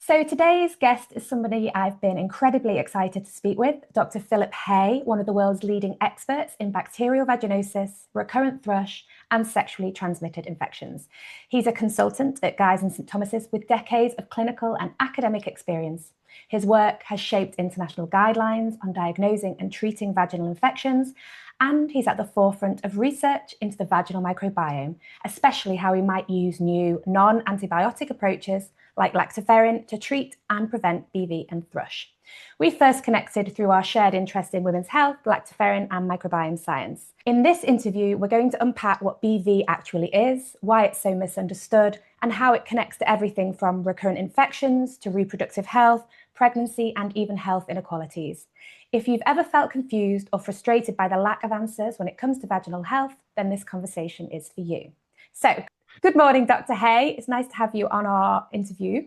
So today's guest is somebody I've been incredibly excited to speak with, Dr. Phillip Hay, one of the world's leading experts in bacterial vaginosis, recurrent thrush, and sexually transmitted infections. He's a consultant at Guy's and St Thomas's with decades of clinical and academic experience. His work has shaped international guidelines on diagnosing and treating vaginal infections, and he's at the forefront of research into the vaginal microbiome, especially how we might use new non-antibiotic approaches like lactoferrin to treat and prevent BV and thrush. We first connected through our shared interest in women's health, lactoferrin and microbiome science. In this interview, we're going to unpack what BV actually is, why it's so misunderstood, and how it connects to everything from recurrent infections to reproductive health, pregnancy, and even health inequalities. If you've ever felt confused or frustrated by the lack of answers when it comes to vaginal health, then this conversation is for you. So, good morning, Dr. Hay. It's nice to have you on our interview.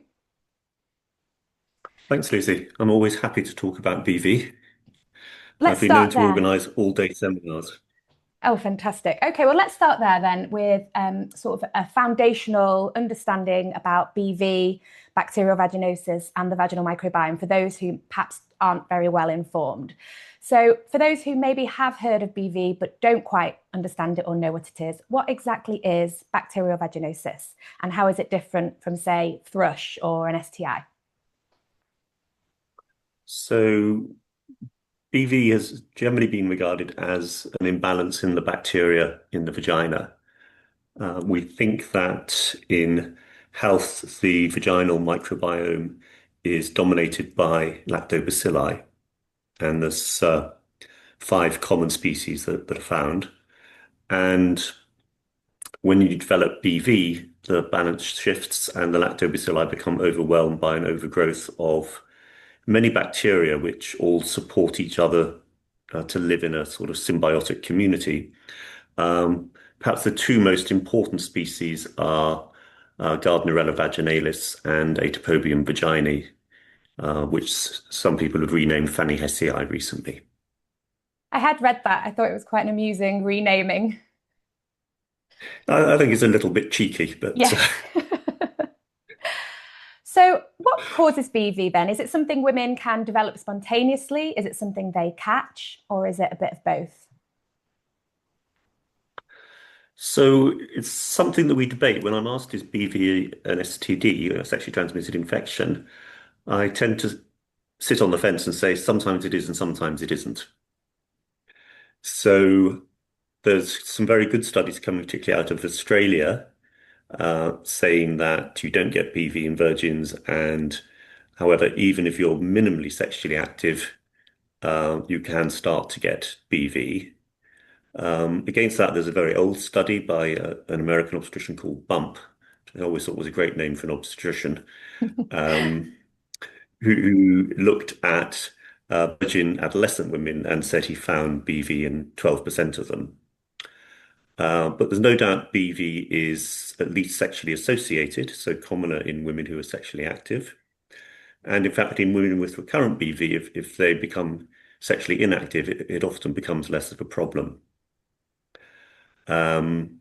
Thanks, Lucy. I'm always happy to talk about BV. Let's I've been known start to there. organise all-day seminars. Oh, fantastic. Okay, well, let's start there then with sort of a foundational understanding about BV, bacterial vaginosis, and the vaginal microbiome for those who perhaps aren't very well informed. So for those who maybe have heard of BV but don't quite understand it or know what it is, what exactly is bacterial vaginosis and how is it different from, say, thrush or an STI? So BV has generally been regarded as an imbalance in the bacteria in the vagina. We think that in health, the vaginal microbiome is dominated by lactobacilli, and there's five common species that are found. And when you develop BV, the balance shifts and the lactobacilli become overwhelmed by an overgrowth of many bacteria, which all support each other to live in a sort of symbiotic community. Perhaps the two most important species are Gardnerella vaginalis and Atopobium vaginae, which some people have renamed Fanny Hessii recently. I had read that. I thought it was quite an amusing renaming. I think it's a little bit cheeky, but Yes. So, what causes BV then? Is it something women can develop spontaneously? Is it something they catch? Or is it a bit of both? so it's something that we debate. When I'm asked, is BV an STD, a sexually transmitted infection, I tend to sit on the fence and say sometimes it is and sometimes it isn't. So there's some very good studies coming, particularly out of Australia, saying that you don't get BV in virgins, and however, even if you're minimally sexually active, you can start to get BV. Against that, there's a very old study by an American obstetrician called Bump, which I always thought was a great name for an obstetrician, um, who looked at virgin adolescent women and said he found BV in 12% of them. But there's no doubt BV is at least sexually associated, so commoner in women who are sexually active. And in fact, in women with recurrent BV, if they become sexually inactive, it often becomes less of a problem. Um,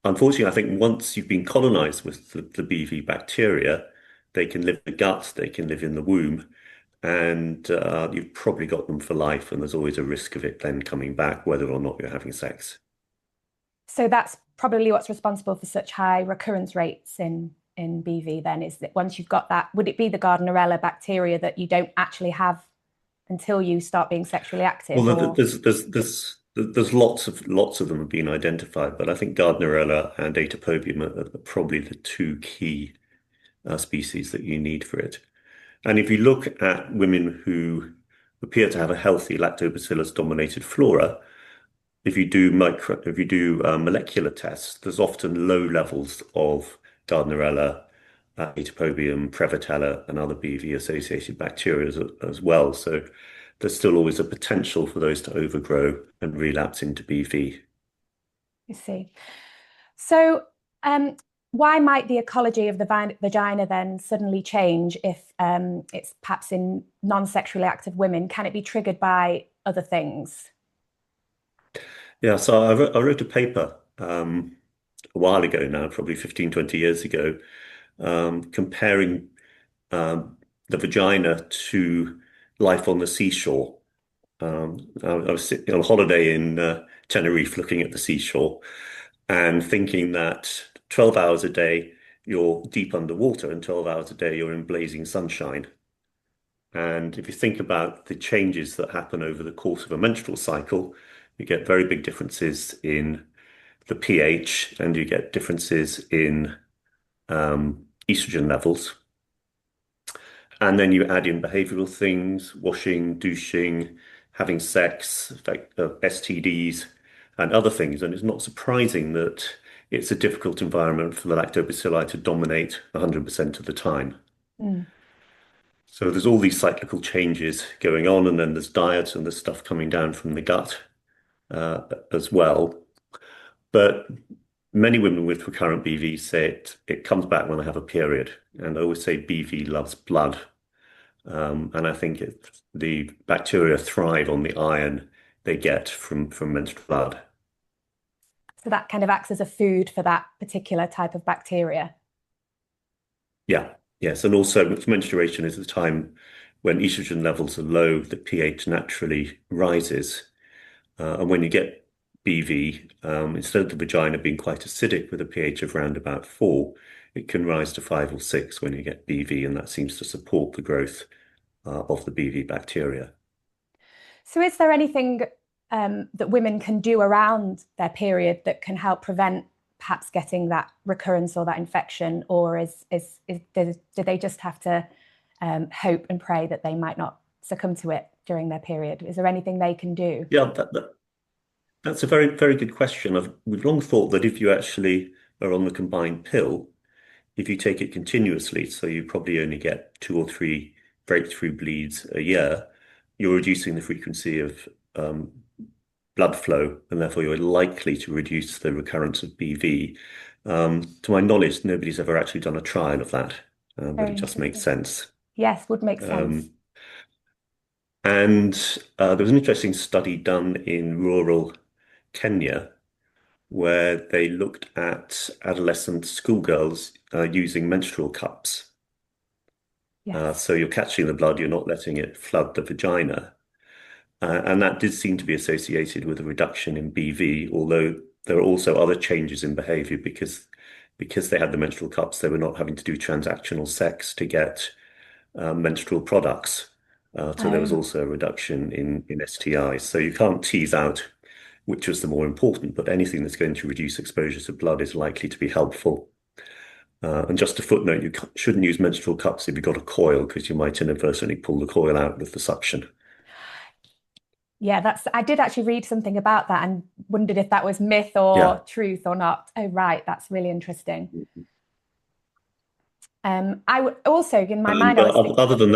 Unfortunately, I think once you've been colonized with the BV bacteria, they can live in the gut, they can live in the womb, and you've probably got them for life, and there's always a risk of it then coming back, whether or not you're having sex. So that's probably what's responsible for such high recurrence rates in BV then, is that once you've got that, would it be the Gardnerella bacteria that you don't actually have until you start being sexually active? Well, Or there's lots of them have been identified, but I think Gardnerella and Atopobium are probably the two key species that you need for it. And if you look at women who appear to have a healthy lactobacillus dominated flora, if you do molecular tests, there's often low levels of Gardnerella, Atopobium, Prevotella, and other BV associated bacteria as well. So there's still always a potential for those to overgrow and relapse into BV. you see. So why might the ecology of the vagina then suddenly change if it's perhaps in non-sexually active women? Can it be triggered by other things? Yeah, so I wrote a paper a while ago now, probably 15, 20 years ago, comparing um, the vagina to life on the seashore. I was sitting on holiday in Tenerife looking at the seashore and thinking that 12 hours a day you're deep underwater and 12 hours a day you're in blazing sunshine. And if you think about the changes that happen over the course of a menstrual cycle, you get very big differences in the pH and you get differences in estrogen levels. And then you add in behavioral things, washing, douching, having sex, STDs, and other things. And it's not surprising that it's a difficult environment for the lactobacilli to dominate 100% of the time. Mm. So there's all these cyclical changes going on, and then there's diet and there's stuff coming down from the gut as well. But many women with recurrent BV say it comes back when they have a period. And I always say BV loves blood. And I think the bacteria thrive on the iron they get from menstrual blood. So that kind of acts as a food for that particular type of bacteria. Yeah, yes. And also menstruation is the time when estrogen levels are low, the pH naturally rises. And when you get BV, instead of the vagina being quite acidic with a pH of around about 4, it can rise to 5 or 6 when you get BV, and that seems to support the growth of the BV bacteria. So is there anything that women can do around their period that can help prevent perhaps getting that recurrence or that infection, or do they just have to hope and pray that they might not succumb to it during their period? Is there anything they can do? Yeah, that's a very, very good question. We've long thought that if you actually are on the combined pill, if you take it continuously, so you probably only get 2 or 3 breakthrough bleeds a year, you're reducing the frequency of blood flow, and therefore you're likely to reduce the recurrence of BV. To my knowledge, nobody's ever actually done a trial of that, but Very it just makes interesting. sense. Yes, would make sense. Um, and there was an interesting study done in rural Kenya where they looked at adolescent schoolgirls using menstrual cups. Yes. So you're catching the blood, you're not letting it flood the vagina. And that did seem to be associated with a reduction in BV, although there are also other changes in behavior because they had the menstrual cups, they were not having to do transactional sex to get menstrual products. So there was Oh, also a reduction in STIs. So you can't tease out which was the more important, but anything that's going to reduce exposure to blood is likely to be helpful. And just a footnote, you shouldn't use menstrual cups if you've got a coil because you might inadvertently pull the coil out with the suction. yeah, I did actually read something about that and wondered if that was myth or Yeah. truth or not. Oh, right. That's really interesting. I would also, in my mind, I But was thinking, other than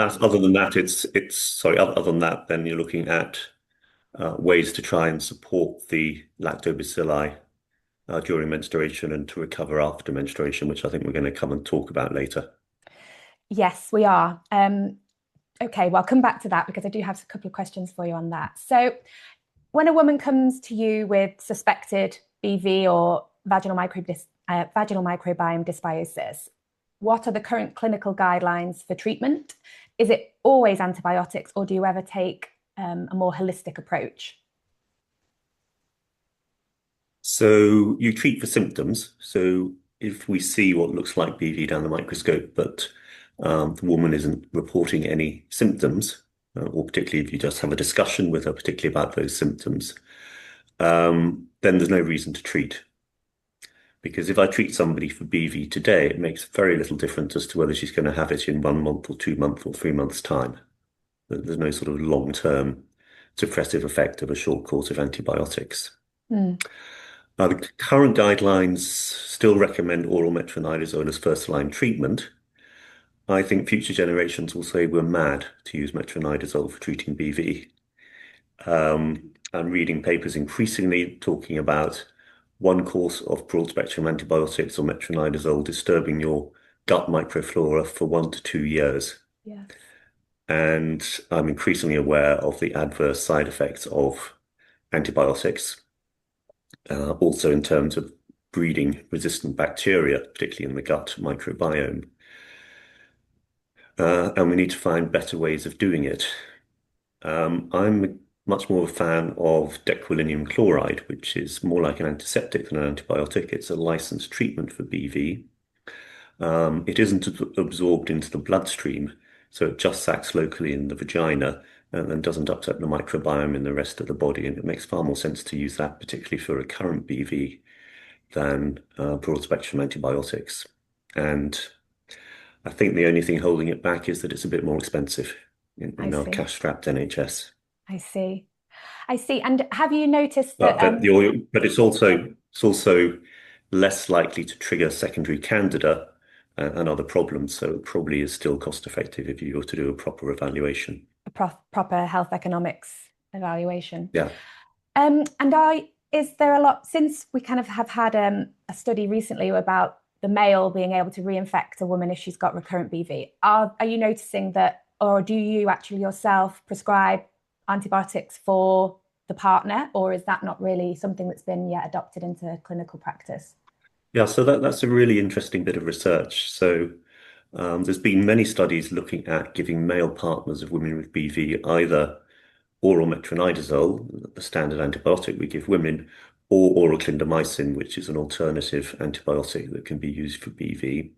that, then you're looking at ways to try and support the lactobacilli during menstruation and to recover after menstruation, which I think we're going to come and talk about later. yes, we are. Okay, well, I'll come back to that because I do have a couple of questions for you on that. So, when a woman comes to you with suspected BV or vaginal microbiome dysbiosis, what are the current clinical guidelines for treatment? Is it always antibiotics, or do you ever take a more holistic approach? So you treat for symptoms. So if we see what looks like BV down the microscope, but the woman isn't reporting any symptoms, or particularly if you just have a discussion with her, particularly about those symptoms, then there's no reason to treat. Because if I treat somebody for BV today, it makes very little difference as to whether she's going to have it in 1 month or 2 months or 3 months' time. There's no sort of long-term suppressive effect of a short course of antibiotics. Mm. The current guidelines still recommend oral metronidazole as first-line treatment. I think future generations will say we're mad to use metronidazole for treating BV. I'm reading papers increasingly talking about one course of broad-spectrum antibiotics or metronidazole disturbing your gut microflora for 1 to 2 years. Yes. And I'm increasingly aware of the adverse side effects of antibiotics, also in terms of breeding resistant bacteria, particularly in the gut microbiome. and we need to find better ways of doing it. I'm much more a fan of dequalinium chloride, which is more like an antiseptic than an antibiotic. It's a licensed treatment for BV. It isn't absorbed into the bloodstream, so it just acts locally in the vagina and doesn't upset the microbiome in the rest of the body. And it makes far more sense to use that, particularly for recurrent BV, than broad-spectrum antibiotics. And I think the only thing holding it back is that it's a bit more expensive I in our see. cash-strapped NHS. I see. I see. And have you noticed that But it's also less likely to trigger secondary candida and other problems. So it probably is still cost effective if you were to do a proper evaluation. a proper health economics evaluation? Yeah. And is there a lot, since we kind of have had a study recently about the male being able to reinfect a woman if she's got recurrent BV, are you noticing that, or do you actually yourself prescribe antibiotics for the partner, or is that not really something that's been yet adopted into clinical practice? Yeah, so that's a really interesting bit of research. So there's been many studies looking at giving male partners of women with BV either oral metronidazole, the standard antibiotic we give women, or oral clindamycin, which is an alternative antibiotic that can be used for BV.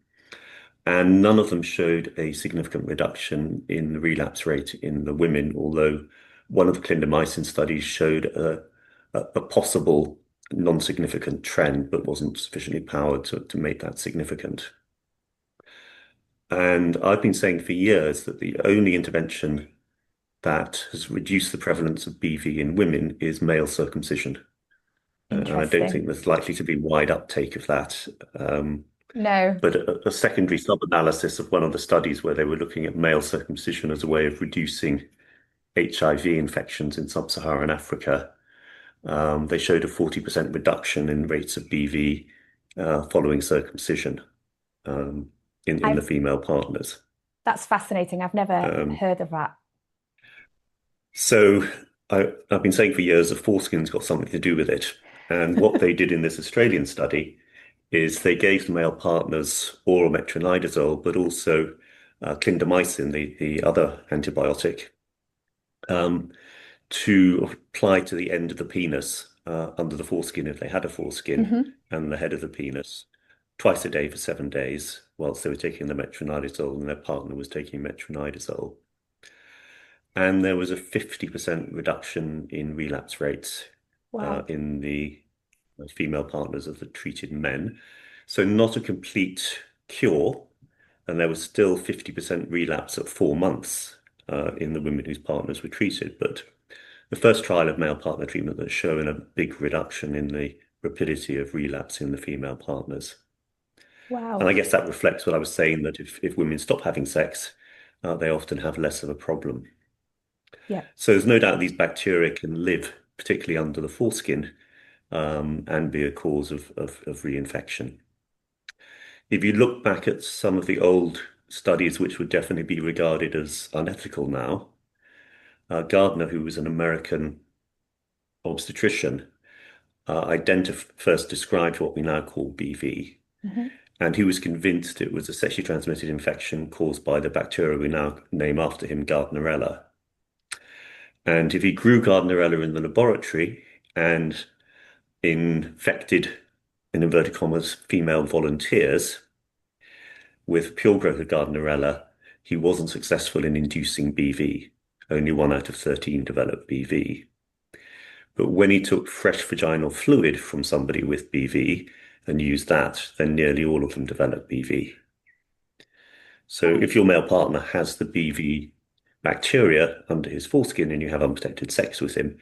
And none of them showed a significant reduction in the relapse rate in the women, although one of the clindamycin studies showed a possible non-significant trend, but wasn't sufficiently powered to make that significant. And I've been saying for years that the only intervention that has reduced the prevalence of BV in women is male circumcision. And I don't think Interesting. there's likely to be wide uptake of that. No. But a secondary sub-analysis of one of the studies where they were looking at male circumcision as a way of reducing HIV infections in sub-Saharan Africa, they showed a 40% reduction in rates of BV following circumcision in the I've female partners. That's fascinating. I've never Um, heard of that. so I've been saying for years the foreskin's got something to do with it. And what they did in this Australian study is they gave the male partners oral metronidazole, but also clindamycin, the other antibiotic, um, to apply to the end of the penis under the foreskin if they had a foreskin Hmm. and the head of the penis twice a day for 7 days whilst they were taking the metronidazole and their partner was taking metronidazole. And there was a 50% reduction in relapse rates Wow. in the female partners of the treated men. So not a complete cure, and there was still 50% relapse at 4 months in the women whose partners were treated. But the first trial of male partner treatment that's shown a big reduction in the rapidity of relapse in the female partners. And Wow. I guess that reflects what I was saying, that if women stop having sex, they often have less of a problem. Yeah. So there's no doubt these bacteria can live, particularly under the foreskin, and be a cause of reinfection. If you look back at some of the old studies, which would definitely be regarded as unethical now, Gardner, who was an American obstetrician, first described what we now call BV. Hmm. And he was convinced it was a sexually transmitted infection caused by the bacteria we now name after him, Gardnerella. And if he grew Gardnerella in the laboratory and infected, in inverted commas, female volunteers with pure growth of Gardnerella, he wasn't successful in inducing BV. Only 1 out of 13 developed BV. But when he took fresh vaginal fluid from somebody with BV and used that, then nearly all of them developed BV. So Oh, if your male partner has the BV bacteria under his foreskin and you have unprotected sex with him,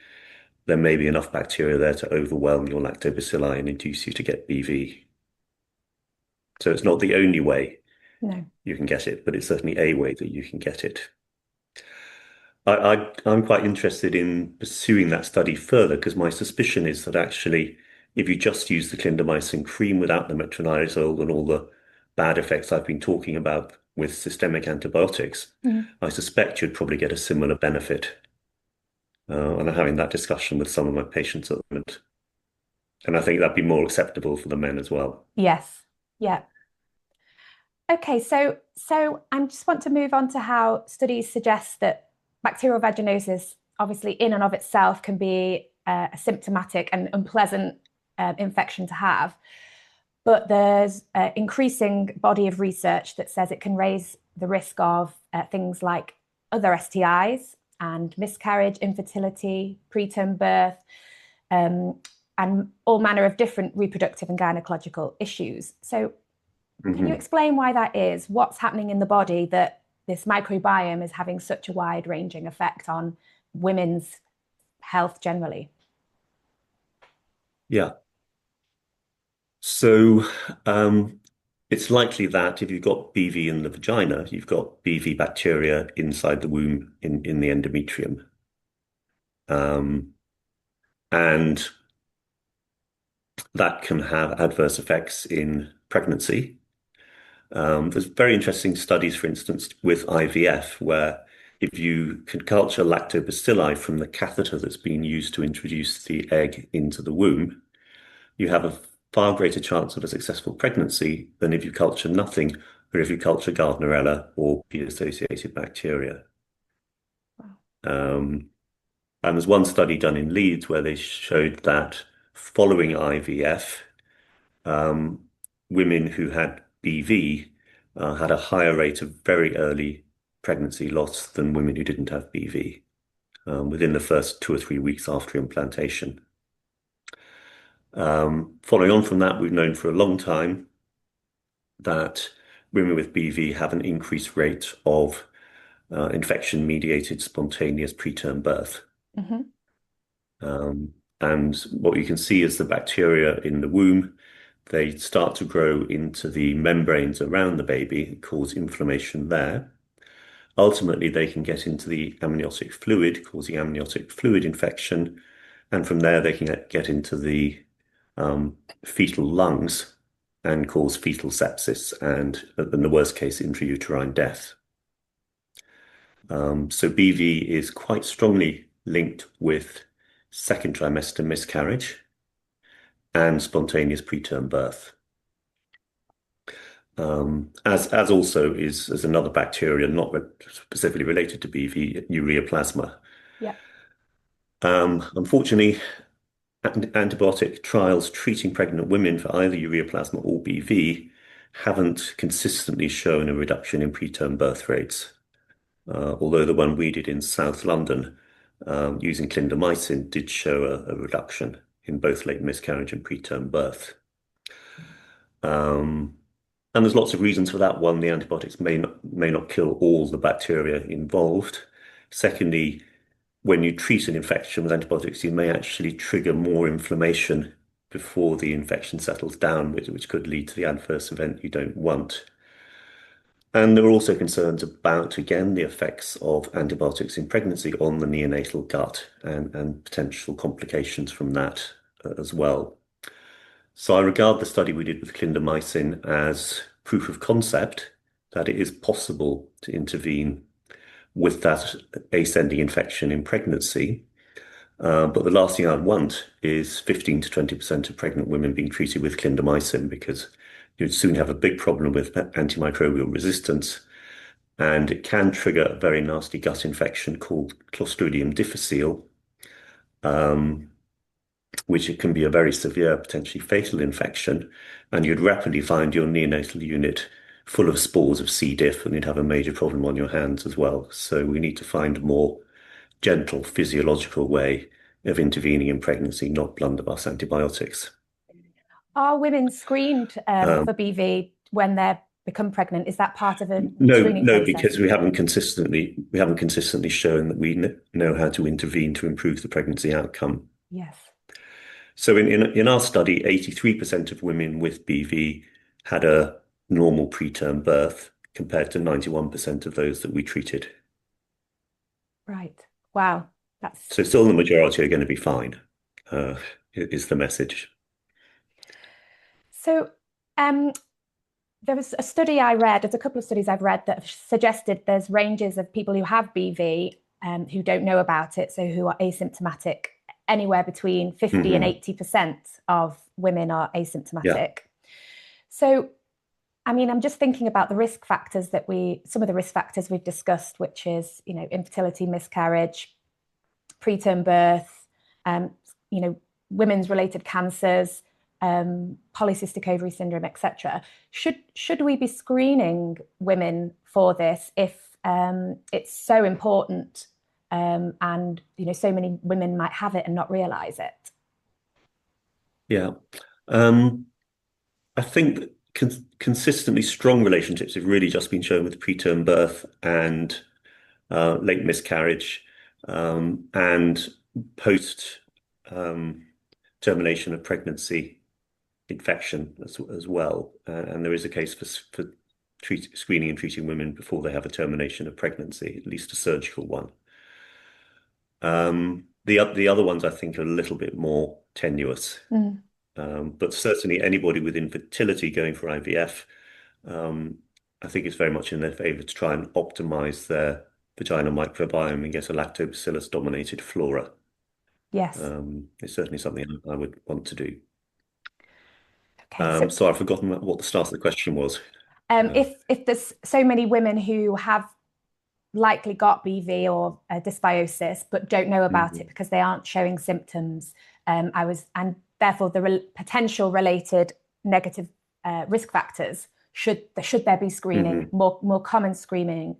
there may be enough bacteria there to overwhelm your lactobacilli and induce you to get BV. So it's not the only way no. you can get it, but it's certainly a way that you can get it. I'm quite interested in pursuing that study further because my suspicion is that actually, if you just use the clindamycin cream without the metronidazole and all the bad effects I've been talking about with systemic antibiotics, Mm. I suspect you'd probably get a similar benefit. And I'm having that discussion with some of my patients at the moment. And I think that'd be more acceptable for the men as well. Yes. Yeah. Okay, so I just want to move on to how studies suggest that bacterial vaginosis, obviously in and of itself, can be a symptomatic and unpleasant infection to have. But there's an increasing body of research that says it can raise the risk of things like other STIs and miscarriage, infertility, preterm birth, and all manner of different reproductive and gynecological issues. So can you explain why that is? What's happening in the body that this microbiome is having such a wide-ranging effect on women's health generally? Yeah. So it's likely that if you've got BV in the vagina, you've got BV bacteria inside the womb in the endometrium. And that can have adverse effects in pregnancy. There's very interesting studies, for instance, with IVF, where if you can culture lactobacilli from the catheter that's being used to introduce the egg into the womb, you have a far greater chance of a successful pregnancy than if you culture nothing, or if you culture Gardnerella or P-associated bacteria. Um, and there's one study done in Leeds where they showed that following IVF, women who had BV had a higher rate of very early pregnancy loss than women who didn't have BV within the first 2 or 3 weeks after implantation. Following on from that, we've known for a long time that women with BV have an increased rate of infection-mediated spontaneous preterm birth. And what you can see is the bacteria in the womb, they start to grow into the membranes around the baby, cause inflammation there. Ultimately, they can get into the amniotic fluid, causing amniotic fluid infection. And from there, they can get into the fetal lungs and cause fetal sepsis and, in the worst case, intrauterine death. So BV is quite strongly linked with second trimester miscarriage and spontaneous preterm birth. As also is another bacteria not specifically related to BV, ureaplasma. Yeah. Unfortunately, antibiotic trials treating pregnant women for either ureaplasma or BV haven't consistently shown a reduction in preterm birth rates. Although the one we did in South London using clindamycin did show a reduction in both late miscarriage and preterm birth. And there's lots of reasons for that. One, the antibiotics may not kill all the bacteria involved. Secondly, when you treat an infection with antibiotics, you may actually trigger more inflammation before the infection settles down, which could lead to the adverse event you don't want. And there are also concerns about, again, the effects of antibiotics in pregnancy on the neonatal gut and potential complications from that as well. So I regard the study we did with clindamycin as proof of concept that it is possible to intervene with that ascending infection in pregnancy. But the last thing I'd want is 15 to 20% of pregnant women being treated with clindamycin, because you'd soon have a big problem with antimicrobial resistance. And it can trigger a very nasty gut infection called Clostridium difficile, which it can be a very severe, potentially fatal infection. And you'd rapidly find your neonatal unit full of spores of C. diff, and you'd have a major problem on your hands as well. So we need to find a more gentle physiological way of intervening in pregnancy, not blunderbuss antibiotics. Are women screened for BV when they become pregnant? Is that part of a screening No, process? because we haven't consistently shown that we know how to intervene to improve the pregnancy outcome. Yes. So in our study, 83% of women with BV had a normal preterm birth compared to 91% of those that we treated. Right. Wow. So still the majority are going to be fine, is the message. So there was a study I read, there's a couple of studies I've read that have suggested there's ranges of people who have BV who don't know about it, so who are asymptomatic. Anywhere between 50 and 80% of women are asymptomatic. Yeah. So I mean, I'm just thinking about the risk factors some of the risk factors we've discussed, which is, infertility, miscarriage, preterm birth, um, women's related cancers, polycystic ovary syndrome, etc. Should we be screening women for this if it's so important, and so many women might have it and not realize it? Yeah. I think that consistently strong relationships have really just been shown with preterm birth and late miscarriage, and post um, termination of pregnancy infection as well. And there is a case for screening and treating women before they have a termination of pregnancy, at least a surgical one. The other ones I think are a little bit more tenuous. Mm. But certainly anybody with infertility going for IVF, I think it's very much in their favor to try and optimize their vaginal microbiome and get a lactobacillus-dominated flora. Yes. It's certainly something I would want to do. Okay. So, So I've forgotten what the start of the question was. if there's so many women who have likely got BV or dysbiosis but don't know about it Mhm. because they aren't showing symptoms, and therefore the potential related negative risk factors, should there be screening, Mhm. more common screening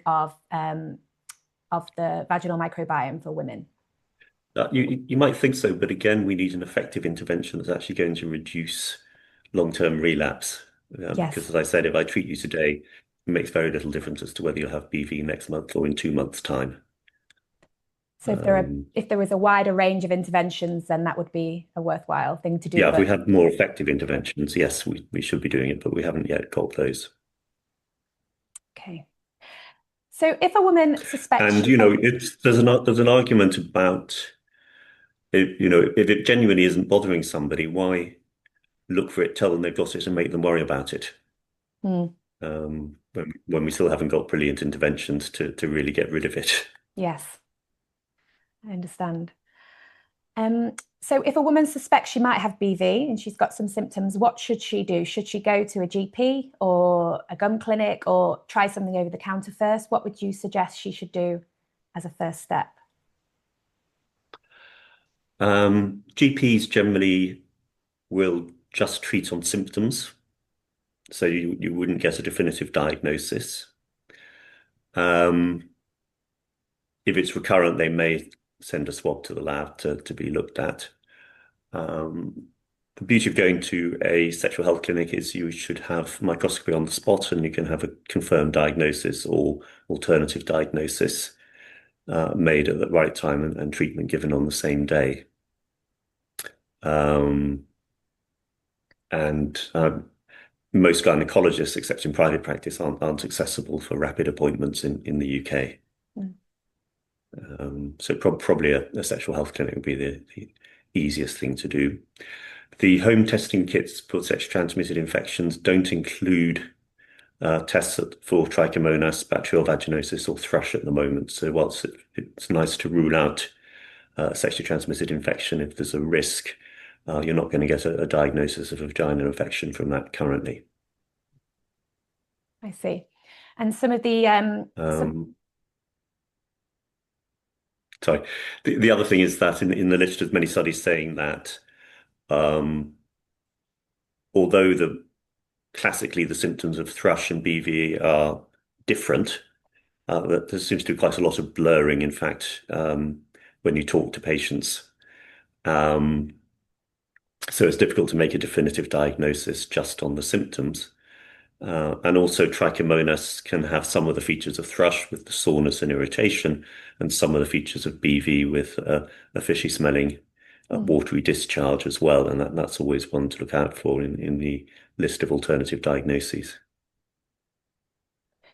of the vaginal microbiome for women? You might think so, but again, we need an effective intervention that's actually going to reduce long-term relapse. Because Yes. as I said, if I treat you today, it makes very little difference as to whether you'll have BV next month or in 2 months' time. So Um, if there was a wider range of interventions, then that would be a worthwhile thing to do. yeah, if we But had more effective interventions, yes, we should be doing it, but we haven't yet got those. okay. So if a woman suspects And she, oh, there's an argument about it, if it genuinely isn't bothering somebody, why look for it, tell them they've got it, and make them worry about it? hmm, When we still haven't got brilliant interventions to really get rid of it. yes, I understand. So if a woman suspects she might have BV and she's got some symptoms, what should she do? Should she go to a GP or a gum clinic or try something over the counter first? What would you suggest she should do as a first step? GPs generally will just treat on symptoms, so you wouldn't get a definitive diagnosis. Um, if it's recurrent, they may send a swab to the lab to be looked at. Um, the beauty of going to a sexual health clinic is you should have microscopy on the spot and you can have a confirmed diagnosis or alternative diagnosis made at the right time and treatment given on the same day. Um, and most gynecologists, except in private practice, aren't accessible for rapid appointments in the UK. Mm. So probably a sexual health clinic would be the easiest thing to do. The home testing kits for sexually transmitted infections don't include tests for trichomonas, bacterial vaginosis, or thrush at the moment. So whilst it's nice to rule out sexually transmitted infection if there's a risk, you're not going to get a diagnosis of a vaginal infection from that currently. I see. And some of the Sorry. The other thing is that in the literature, there's many studies saying that um, although classically the symptoms of thrush and BV are different, there seems to be quite a lot of blurring, in fact, when you talk to patients. Um, so it's difficult to make a definitive diagnosis just on the symptoms. And also trichomonas can have some of the features of thrush with the soreness and irritation, and some of the features of BV with a fishy smelling, watery discharge as well. And that's always one to look out for in the list of alternative diagnoses.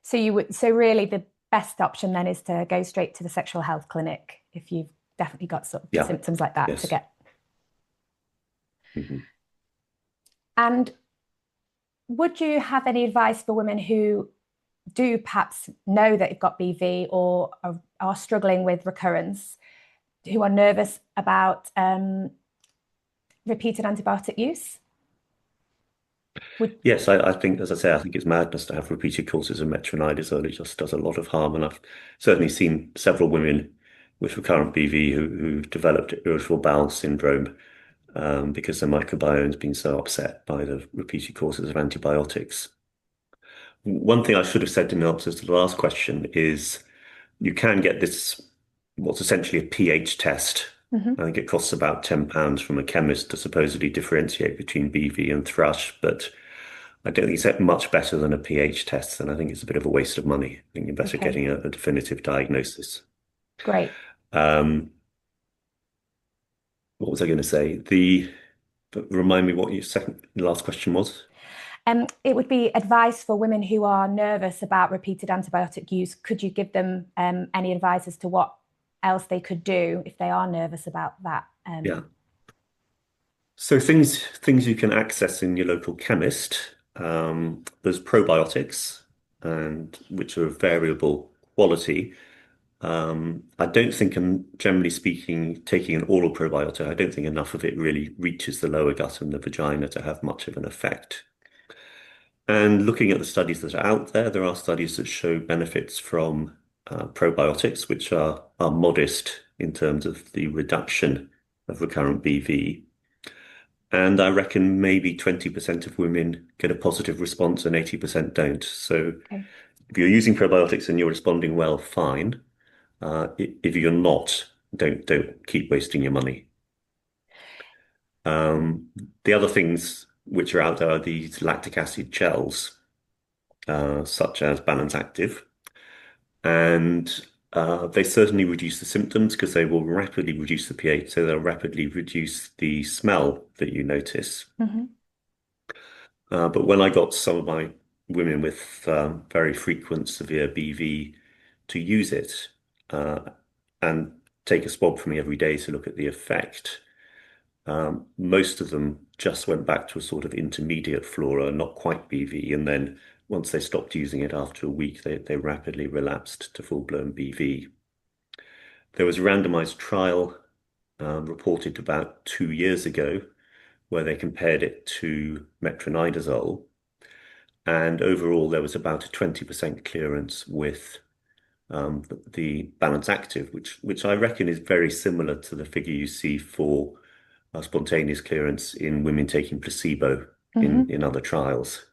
so really the best option then is to go straight to the sexual health clinic if you've definitely got sort of Yeah, symptoms like that to yes. get. Mhm. And would you have any advice for women who do perhaps know that they've got BV or are struggling with recurrence, who are nervous about repeated antibiotic use? Would Yes, I think, as I say, I think it's madness to have repeated courses of metronidazole. It just does a lot of harm. And I've certainly seen several women with recurrent BV who've developed irritable bowel syndrome because their microbiome's been so upset by the repeated courses of antibiotics. One thing I should have said in answer to the last question is you can get this, what's essentially a pH test. Mhm. I think it costs about £10 from a chemist to supposedly differentiate between BV and thrush, but I don't think it's much better than a pH test, and I think it's a bit of a waste of money. I think you're better Okay, getting a definitive diagnosis. great. Um, what was I going to say? But remind me what your second last question was. It would be advice for women who are nervous about repeated antibiotic use. Could you give them any advice as to what else they could do if they are nervous about that? Yeah. So things you can access in your local chemist. There's probiotics, and which are of variable quality. I don't think, generally speaking, taking an oral probiotic, I don't think enough of it really reaches the lower gut and the vagina to have much of an effect. And looking at the studies that are out there, there are studies that show benefits from probiotics, which are modest in terms of the reduction of recurrent BV. And I reckon maybe 20% of women get a positive response and 80% don't. So Okay. if you're using probiotics and you're responding well, fine. If you're not, don't keep wasting your money. Um, the other things which are out there are these lactic acid gels, such as Balance Active, and they certainly reduce the symptoms because they will rapidly reduce the pH, so they'll rapidly reduce the smell that you notice. Mhm. But when I got some of my women with very frequent severe BV to use it and take a swab for me every day to look at the effect, most of them just went back to a sort of intermediate flora, not quite BV. And then once they stopped using it after a week, they rapidly relapsed to full-blown BV. There was a randomized trial reported about 2 years ago where they compared it to metronidazole. And overall, there was about a 20% clearance with the Balance Active, which I reckon is very similar to the figure you see for spontaneous clearance in women taking placebo Mhm. in other trials.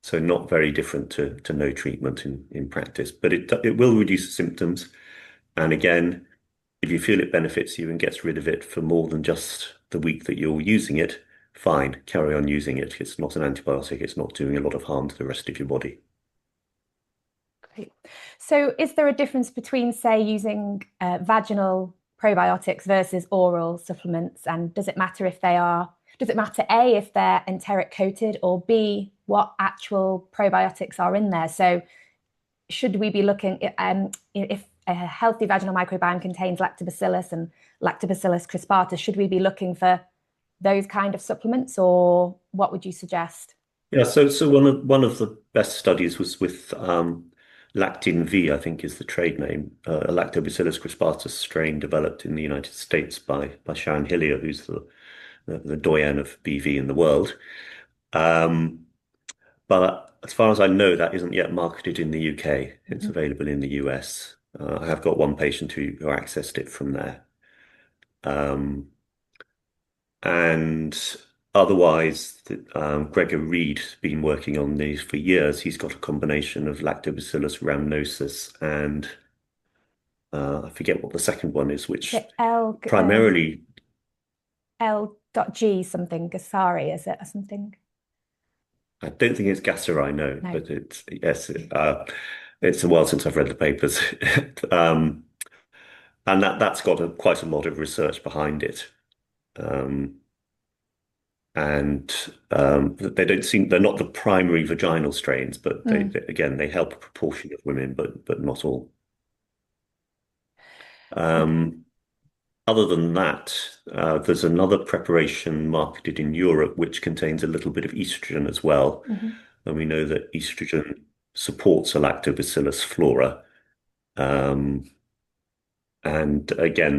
So not very different to no treatment in practice, but it will reduce the symptoms. And again, if you feel it benefits you and gets rid of it for more than just the week that you're using it, fine, carry on using it. It's not an antibiotic. It's not doing a lot of harm to the rest of your body. Great. So, is there a difference between, say, using vaginal probiotics versus oral supplements? And does it matter if they are, does it matter A, if they're enteric coated, or B, what actual probiotics are in there? So, should we be looking if a healthy vaginal microbiome contains lactobacillus and lactobacillus crispatus, should we be looking for those kind of supplements, or what would you suggest? Yeah, so one of the best studies was with Lactin V, I think is the trade name, a Lactobacillus crispatus strain developed in the United States by Sharon Hillier, who's the doyen of BV in the world. Um, but as far as I know, that isn't yet marketed in the UK. It's Mhm. available in the US. I have got one patient who accessed it from there. And otherwise, Gregor Reed's been working on these for years. He's got a combination of Lactobacillus rhamnosus and I forget what the second one is, Is which it L primarily, L.G something, Gasari, is it, or something? I don't think it's Gasseri, no, No. but yes, it's a while since I've read the papers. Um, and that's got quite a lot of research behind it. Um, and they don't seem they're not the primary vaginal strains, but Mm. again they help a proportion of women, but not all. Okay. Um, Other than that, there's another preparation marketed in Europe which contains a little bit of estrogen as well, Mhm. and we know that estrogen supports a lactobacillus flora, um, and again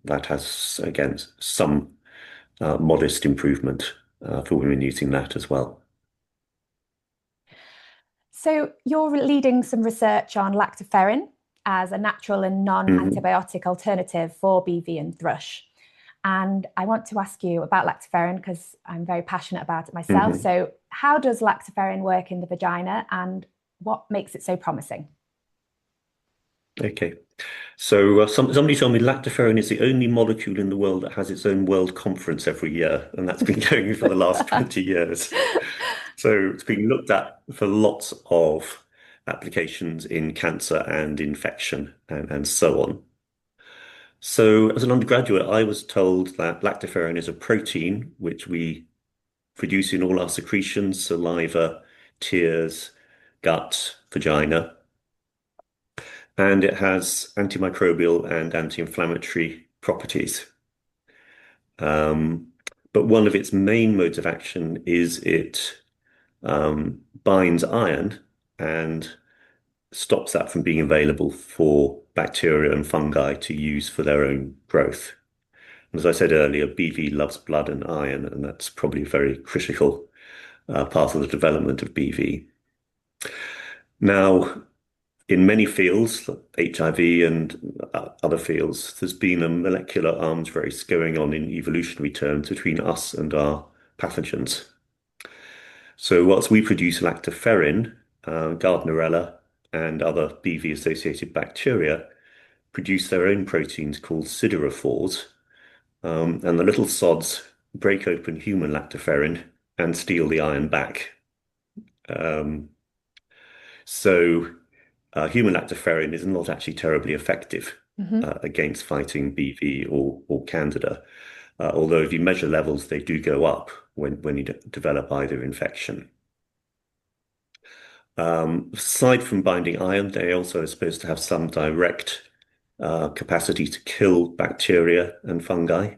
that has again some modest improvement for women using that as well. So you're leading some research on lactoferrin as a natural and Mhm. non-antibiotic alternative for BV and thrush. And I want to ask you about lactoferrin because I'm very passionate about it myself. Mhm. So how does lactoferrin work in the vagina and what makes it so promising? Okay. So somebody told me lactoferrin is the only molecule in the world that has its own world conference every year, and that's been going for the last 20 years. So it's been looked at for lots of applications in cancer and infection and so on. So as an undergraduate, I was told that lactoferrin is a protein which we produce in all our secretions, saliva, tears, gut, vagina, and it has antimicrobial and anti-inflammatory properties. Um, but one of its main modes of action is it binds iron and stops that from being available for bacteria and fungi to use for their own growth. As I said earlier, BV loves blood and iron, and that's probably a very critical part of the development of BV. Now, in many fields, HIV and other fields, there's been a molecular arms race going on in evolutionary terms between us and our pathogens. So whilst we produce lactoferrin, Gardnerella and other BV-associated bacteria produce their own proteins called siderophores, and the little sods break open human lactoferrin and steal the iron back. Um, so human lactoferrin is not actually terribly effective Mm-hmm. against fighting BV or Candida, although if you measure levels, they do go up when you develop either infection. Aside from binding iron, they also are supposed to have some direct capacity to kill bacteria and fungi,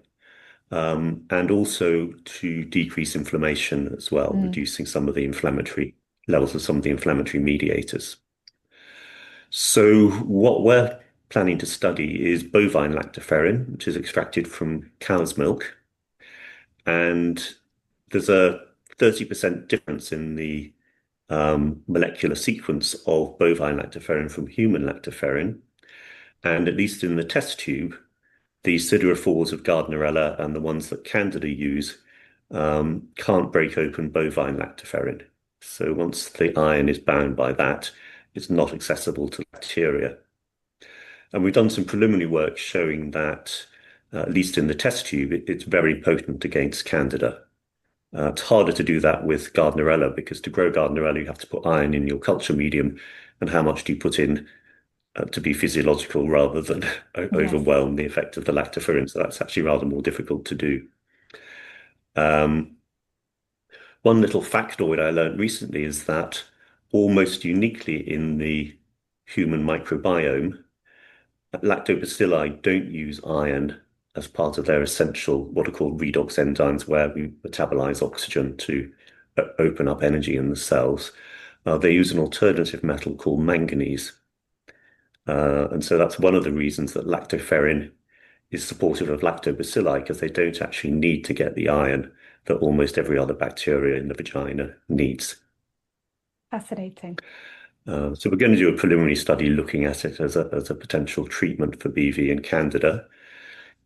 and also to decrease inflammation as well, Mm. reducing some of the inflammatory levels of some of the inflammatory mediators. So what we're planning to study is bovine lactoferrin, which is extracted from cow's milk. And there's a 30% difference in the molecular sequence of bovine lactoferrin from human lactoferrin. And at least in the test tube, the siderophores of Gardnerella and the ones that Candida use can't break open bovine lactoferrin. So once the iron is bound by that, it's not accessible to bacteria. And we've done some preliminary work showing that, at least in the test tube, it's very potent against Candida. It's harder to do that with Gardnerella because to grow Gardnerella, you have to put iron in your culture medium. And how much do you put in to be physiological rather than Yes. overwhelm the effect of the lactoferrin? So that's actually rather more difficult to do. Um, One little factoid I learned recently is that almost uniquely in the human microbiome, lactobacilli don't use iron as part of their essential, what are called redox enzymes, where we metabolize oxygen to open up energy in the cells. They use an alternative metal called manganese. And so that's one of the reasons that lactoferrin is supportive of lactobacilli, because they don't actually need to get the iron that almost every other bacteria in the vagina needs. Fascinating. So we're going to do a preliminary study looking at it as a potential treatment for BV and Candida.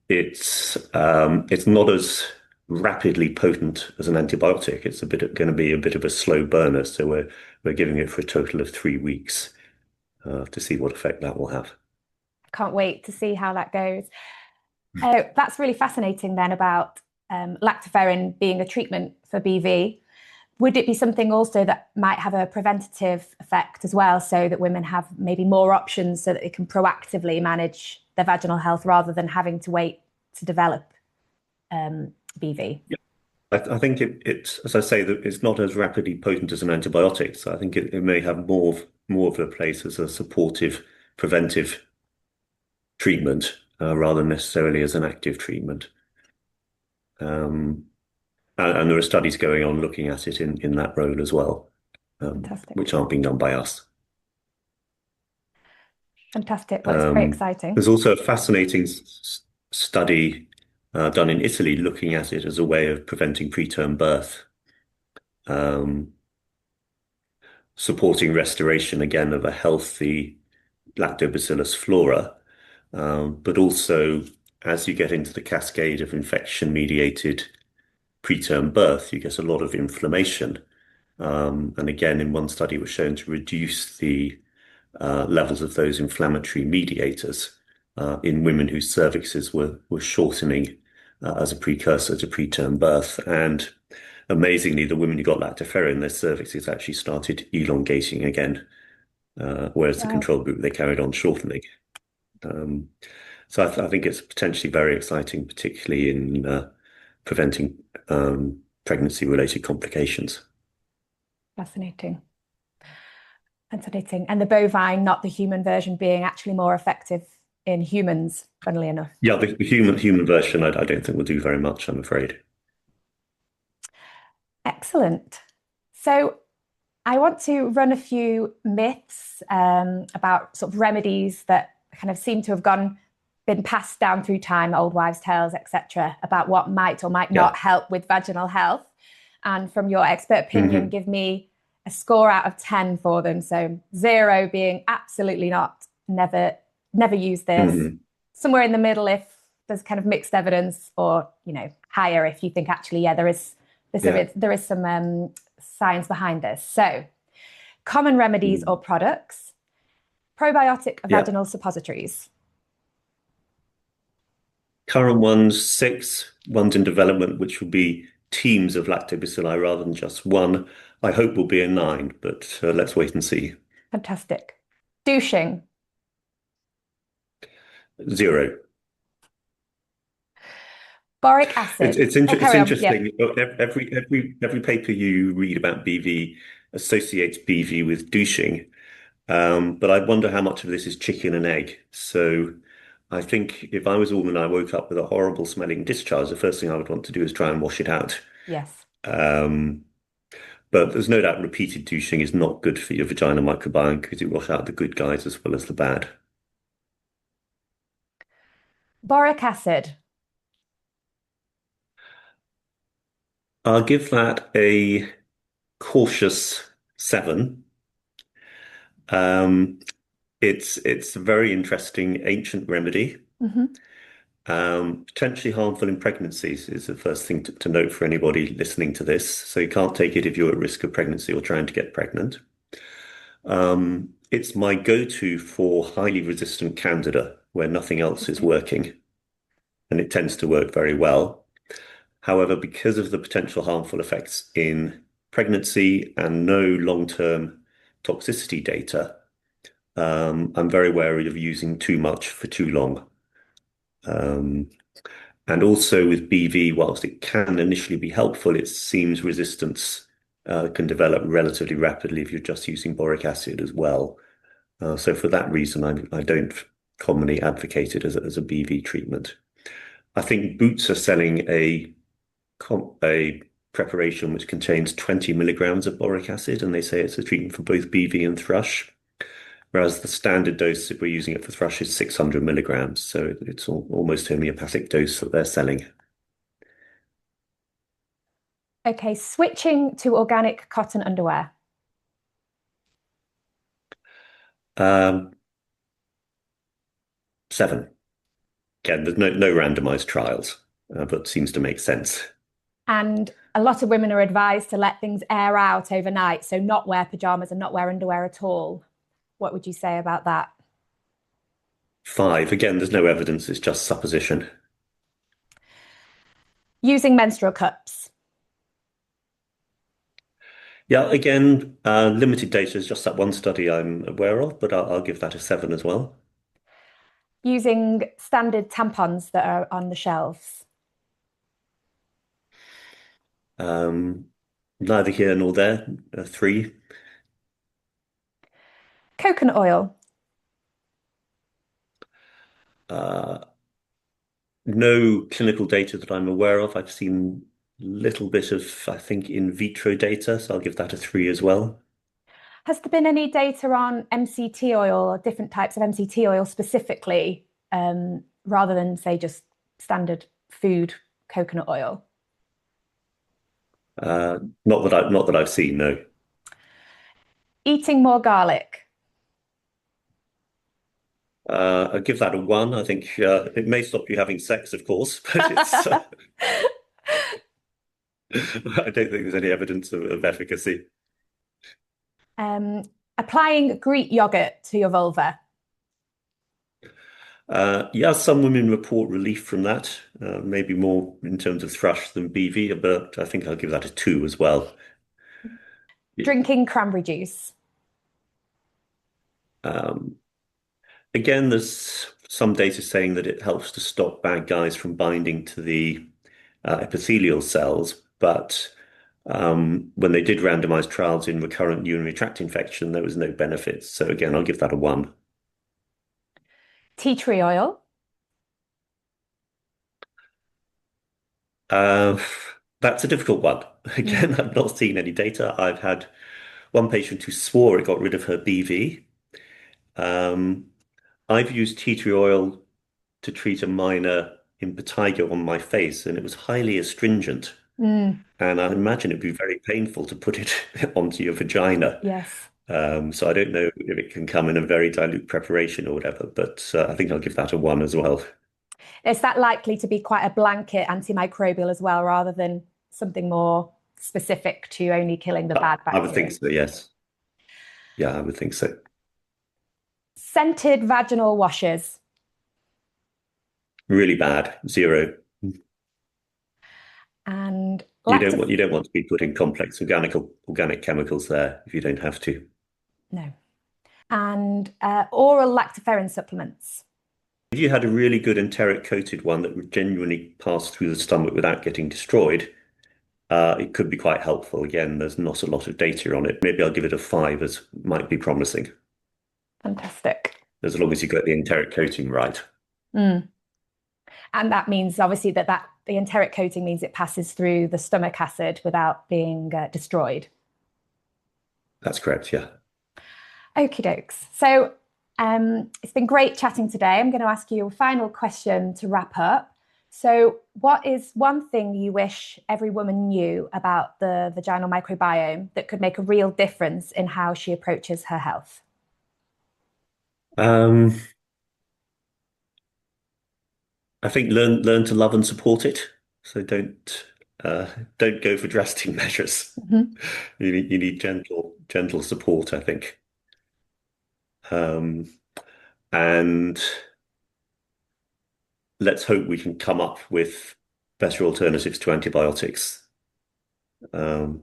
It's not as rapidly potent as an antibiotic. It's going to be a bit of a slow burner. So we're giving it for a total of 3 weeks to see what effect that will have. Can't wait to see how that goes. That's really fascinating then about lactoferrin being a treatment for BV. Would it be something also that might have a preventative effect as well, so that women have maybe more options so that they can proactively manage their vaginal health rather than having to wait to develop BV? Yeah. I think as I say, that it's not as rapidly potent as an antibiotic. So I think it may have more of a place as a supportive, preventive treatment rather than necessarily as an active treatment. Um, and there are studies going on looking at it in that role as well, Fantastic. which aren't being done by us. Fantastic. Well, it's very exciting. There's also a fascinating study done in Italy looking at it as a way of preventing preterm birth. Um, supporting restoration again of a healthy lactobacillus flora, but also as you get into the cascade of infection-mediated preterm birth, you get a lot of inflammation. And again, in one study, was shown to reduce the levels of those inflammatory mediators in women whose cervixes were shortening as a precursor to preterm birth. And amazingly, the women who got lactoferrin, their cervixes actually started elongating again, whereas the Wow. control group, they carried on shortening. Um, so I think it's potentially very exciting, particularly in preventing pregnancy-related complications. Fascinating. Fascinating. And the bovine, not the human version, being actually more effective in humans, funnily enough. Yeah, the human version, I don't think will do very much, I'm afraid. Excellent. So I want to run a few myths about sort of remedies that kind of seem to have been passed down through time, old wives' tales, etc., about what might or might Yeah. not help with vaginal health. And from your expert opinion, Hmm. give me a score out of 10 for them. So 0 being absolutely not, never use this. Hmm. Somewhere in the middle if there's kind of mixed evidence, or higher if you think actually, yeah, Yeah. there is some science behind this. So, common remedies or Mm. products, probiotic Yeah. vaginal suppositories. Current ones, 6, ones in development, which will be teams of lactobacilli rather than just one. I hope will be a 9, but let's wait and see. Fantastic. Douching, 0. boric acid. Oh, It's carry on. Yeah. interesting. Every paper you read about BV associates BV with douching. But I wonder how much of this is chicken and egg. So I think if I was a woman, I woke up with a horrible smelling discharge, the first thing I would want to do is try and wash it out. Yes. Um, but there's no doubt repeated douching is not good for your vagina microbiome because you wash out the good guys as well as the bad. Boric acid. I'll give that a cautious 7. Um, it's a very interesting ancient remedy. Mhm. Potentially harmful in pregnancies is the first thing to note for anybody listening to this. So you can't take it if you're at risk of pregnancy or trying to get pregnant. It's my go-to for highly resistant candida where nothing else is Interesting. working, and it tends to work very well. However, because of the potential harmful effects in pregnancy and no long-term toxicity data, I'm very wary of using too much for too long. Um, And also with BV, whilst it can initially be helpful, it seems resistance can develop relatively rapidly if you're just using boric acid as well. So for that reason, I don't commonly advocate it as a BV treatment. I think Boots are selling a preparation which contains 20 milligrams of boric acid, and they say it's a treatment for both BV and thrush. Whereas the standard dose, if we're using it for thrush, is 600 milligrams. So it's almost homeopathic dose that they're selling. Okay, switching to organic cotton underwear. Um, 7. Again, there's no randomized trials, but seems to make sense. And a lot of women are advised to let things air out overnight, so not wear pajamas and not wear underwear at all. What would you say about that? 5. Again, there's no evidence. It's just supposition. Using menstrual cups. Yeah, again, limited data is just that one study I'm aware of, but I'll give that a 7 as well. Using standard tampons that are on the shelves. Um, Neither here nor there. 3. Coconut oil. Uh, no clinical data that I'm aware of. I've seen a little bit of, I think, in vitro data, so I'll give that a 3 as well. Has there been any data on MCT oil or different types of MCT oil specifically, rather than, say, just standard food coconut oil? Not that I've seen, no. Eating more garlic. I'll give that a 1. I think it may stop you having sex, of course, but I don't think there's any evidence of efficacy. Um, Applying Greek yogurt to your vulva. Yeah, some women report relief from that, maybe more in terms of thrush than BV, but I think I'll give that a 2 as well. Drinking cranberry juice. Um, Again, there's some data saying that it helps to stop bad guys from binding to the epithelial cells, but when they did randomized trials in recurrent urinary tract infection, there was no benefit. So again, I'll give that a 1. Tea tree oil. Uh, that's a difficult one. Again, I've not seen any data. I've had one patient who swore it got rid of her BV. Um, I've used tea tree oil to treat a minor impetigo on my face, and it was highly astringent. Mm, And I imagine it'd be very painful to put it onto your vagina. yes. So I don't know if it can come in a very dilute preparation or whatever, but I think I'll give that a 1 as well. Is that likely to be quite a blanket antimicrobial as well, rather than something more specific to only killing the bad I would think bacteria? so, yes. Yeah, I would think so. Scented vaginal washes. Really bad, 0. And You don't want to be putting complex organic chemicals there if you don't have to. no. And oral lactoferrin supplements. If you had a really good enteric coated one that would genuinely pass through the stomach without getting destroyed, it could be quite helpful. Again, there's not a lot of data on it. Maybe I'll give it a 5 as might be promising, Fantastic. as long as you get the enteric coating right. Mm. And that means obviously that the enteric coating means it passes through the stomach acid without being destroyed. That's correct, yeah. Okie dokes. So it's been great chatting today. I'm going to ask you a final question to wrap up. So, what is one thing you wish every woman knew about the vaginal microbiome that could make a real difference in how she approaches her health? Um, I think learn to love and support it. So don't go for drastic measures. Mhm. You need gentle support, I think. Um, and let's hope we can come up with better alternatives to antibiotics um,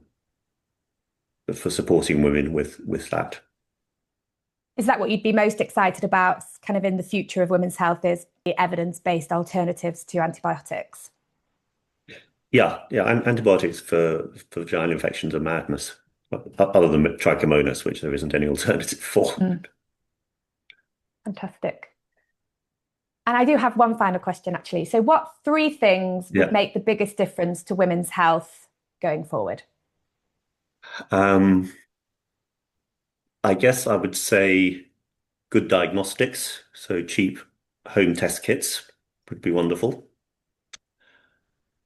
for supporting women with that. Is that what you'd be most excited about, kind of in the future of women's health, is the evidence-based alternatives to antibiotics? Yeah. Antibiotics for vaginal infections are madness, other than trichomonas, which there isn't any alternative for. Mm, fantastic. And I do have one final question, actually. So, what 3 things would Yeah. make the biggest difference to women's health going forward? Um, I guess I would say good diagnostics, so cheap home test kits would be wonderful.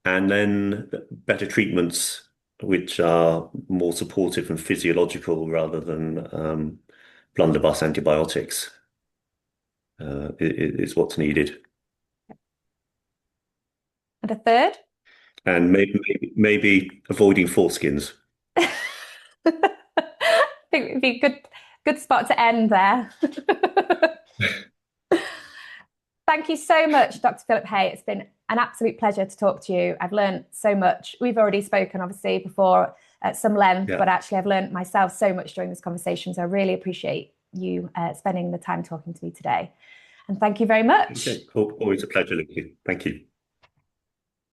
And then better treatments, which are more supportive and physiological rather than blunderbuss antibiotics, is what's needed. And a third? And maybe avoiding foreskins. I think it'd be a good spot to end there. Thank you so much, Dr. Phillip Hay. It's been an absolute pleasure to talk to you. I've learned so much. We've already spoken, obviously, before at some length, Yeah. but actually I've learned myself so much during this conversation. So I really appreciate you spending the time talking to me today. And thank you very much. Okay, cool. Always a pleasure, Lucy. Thank you.